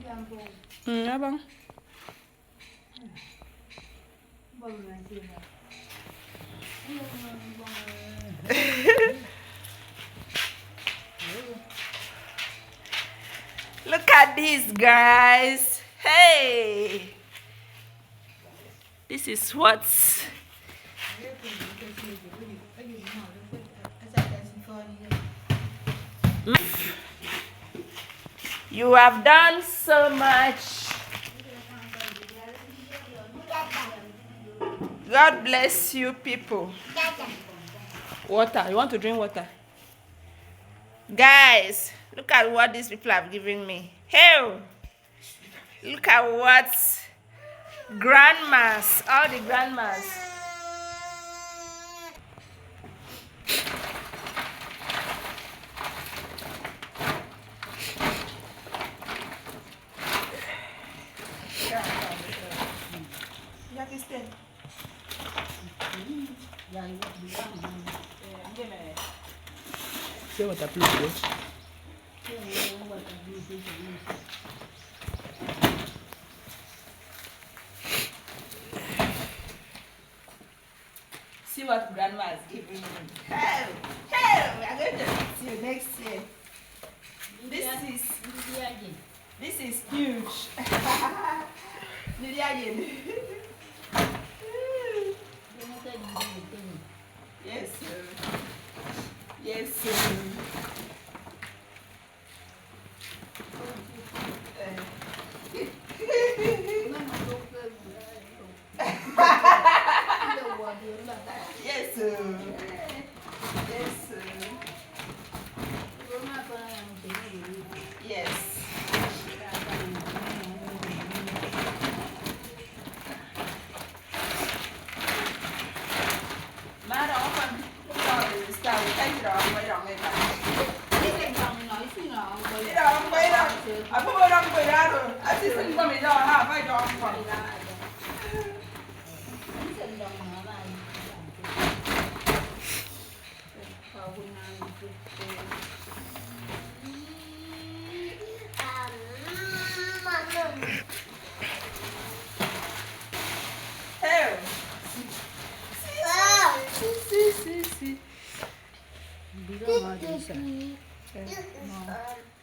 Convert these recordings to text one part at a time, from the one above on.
Abang. Look at this, guys. Hey, this is what's you have done so much. God bless you people. Water. You want to drink water? Guys, look at what these people have given me. Hey, look at what grandmas, all the grandmas. See what I play. See what grandma has given me. Hey, we are going to meet you next year. This is huge. Yes, sir. Yes, sir. Yes, sir. Yes, sir. Yes. Má đó con rồi sao cái rồi quay rồi người ta. Cái đó quay rồi. À không quay rồi quay ra rồi. À chỉ xin qua mình rồi ha, quay rồi còn.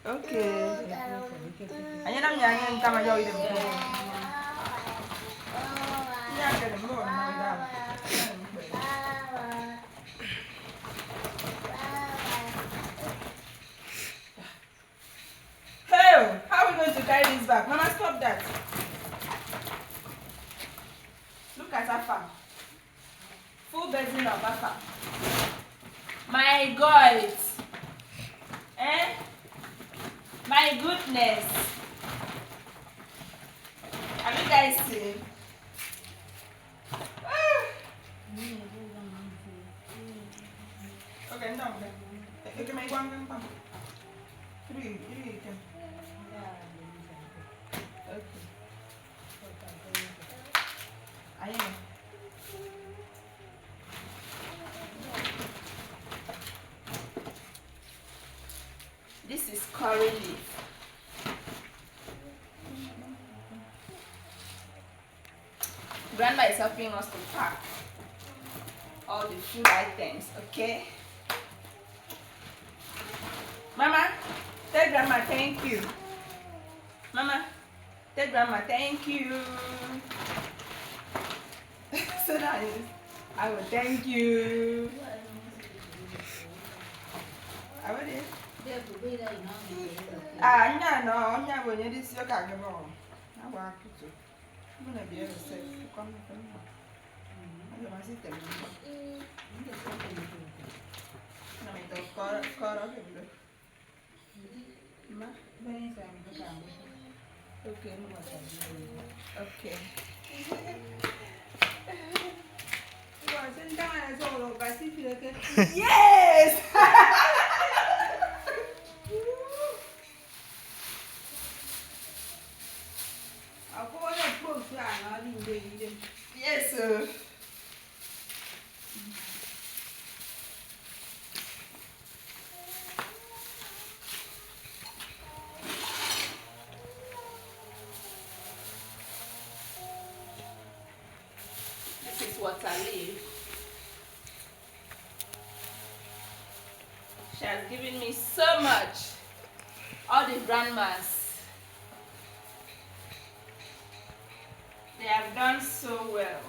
Okay. Anh em nhà anh ta mà rồi được. Nhà cái đúng rồi. Hey, how are we going to carry this back? Mama, stop that. Look at Afa. Full basin of Afa. My God. Eh? My goodness. Have you guys seen? Okay, no. You can make one. Three. Okay. I am. This is curry leaf. Grandma is helping us to pack all the food items, okay? Mama, tell Grandma thank you. Mama, tell Grandma thank you. So nice. I will thank you. I will. Nya bo nya disi o ka gbo. Na wa kutu. Mo na bi e se ko mo ko mo. Ayo ma si temi. Na me to koro ke blo. Ma, bene sa mi to ka mo. Okay, mo wa sa. Okay. Yes! Yes, sir. water leaf. She has given me so much. All the grandmas, they have done so well.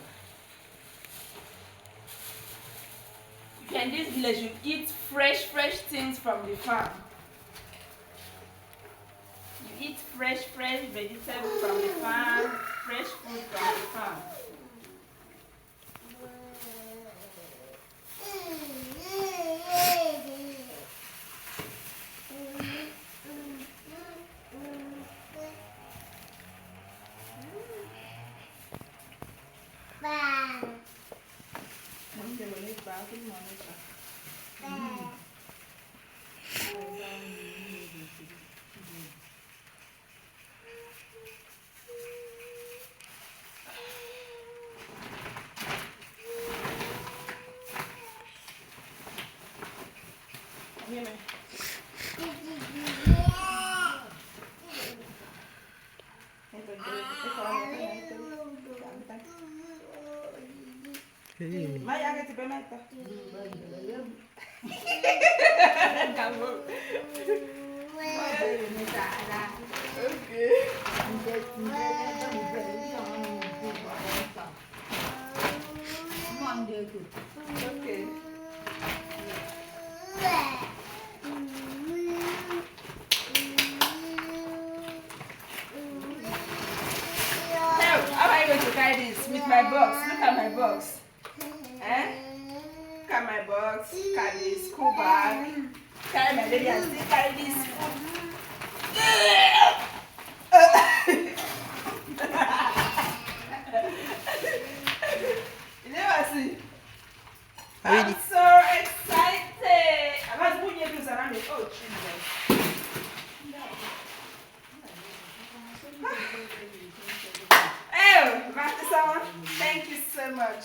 In this village, you eat fresh things from the farm. You eat fresh vegetables from the farm, fresh food from the farm. Okay. How am I going to carry this with my box? Look at my box. Look at my box. Carry this school bag. Carry my baby and still carry this food. You never see. I'm so excited. I'm not putting your clothes around me. Oh, Jesus. Oh, Master Someone, thank you so much.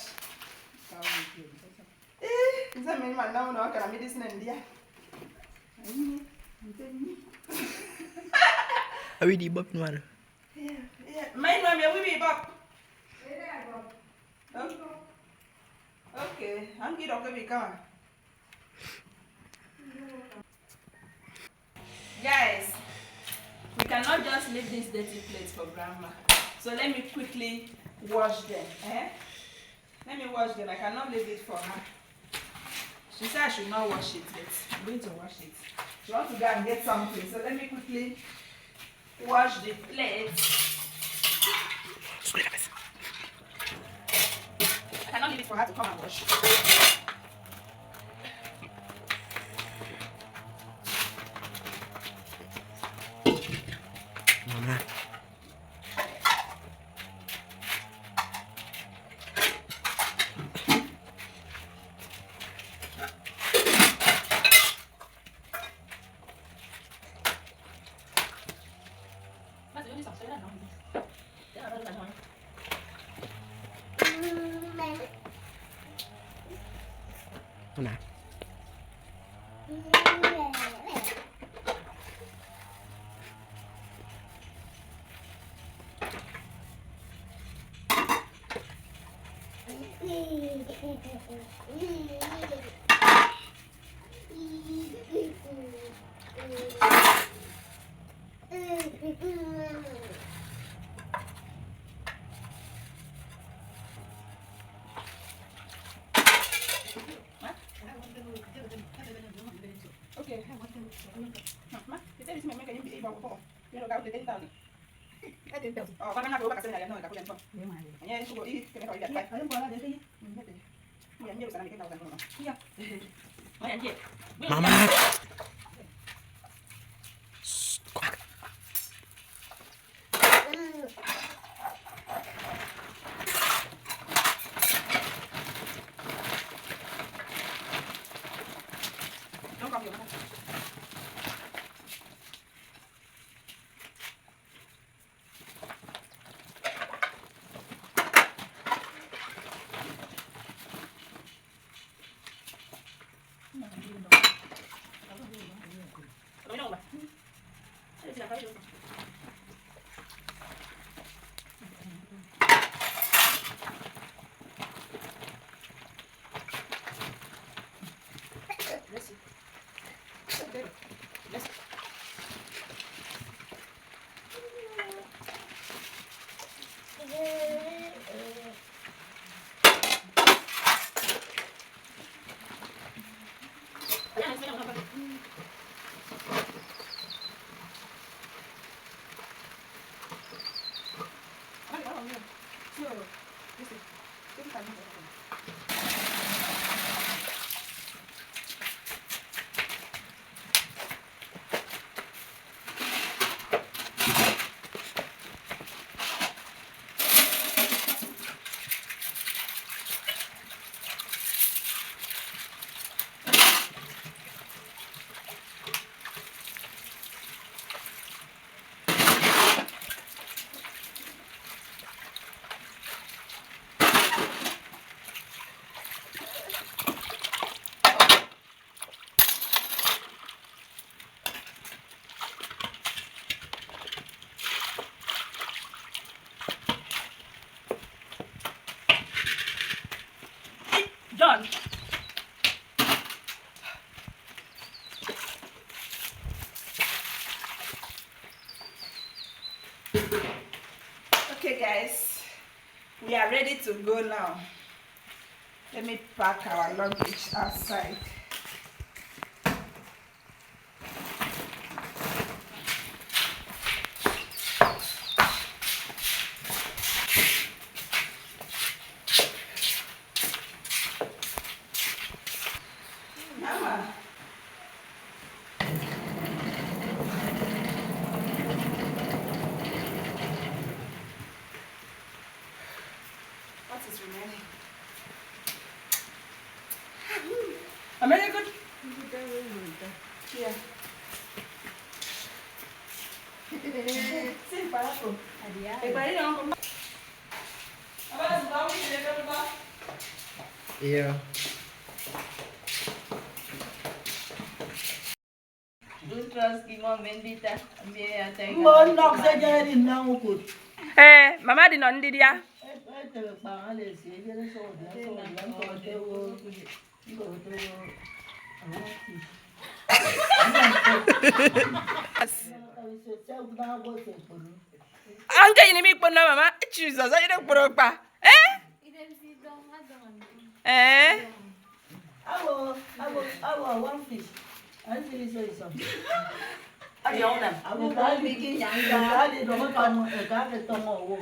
Are we the buck man? Yeah. My mom, will be buck. Okay, I'm good. Okay, come on. Guys, we cannot just leave these dirty plates for grandma. So let me quickly wash them. Let me wash them. I cannot leave it for her. She said I should not wash it yet. I'm going to wash it. She wants to go and get something. So let me quickly wash the plates. I cannot leave it for her to come and wash. Mama. Mana? Okay. Ma, kita di sini memang kayaknya bisa bawa bawa. Dia udah kau tidak tahu nih. Oh, karena aku bakal saya no, aku yang tahu. Hanya itu ini kena kau lihat. Ayo bola dari sini. Iya, dia usah nanti tahu kan. Iya. Mana dia? Mama. We are ready to go now. Let me pack our luggage outside. Mama. What is remaining? I'm very good. Yeah. See, Papa. Everybody don't come. Yeah. Mama did not did ya. Anke ini mi pon mama. Jesus, I don't put up. I will one fish. I finish something. I own them. I will buy making young guy. I don't know.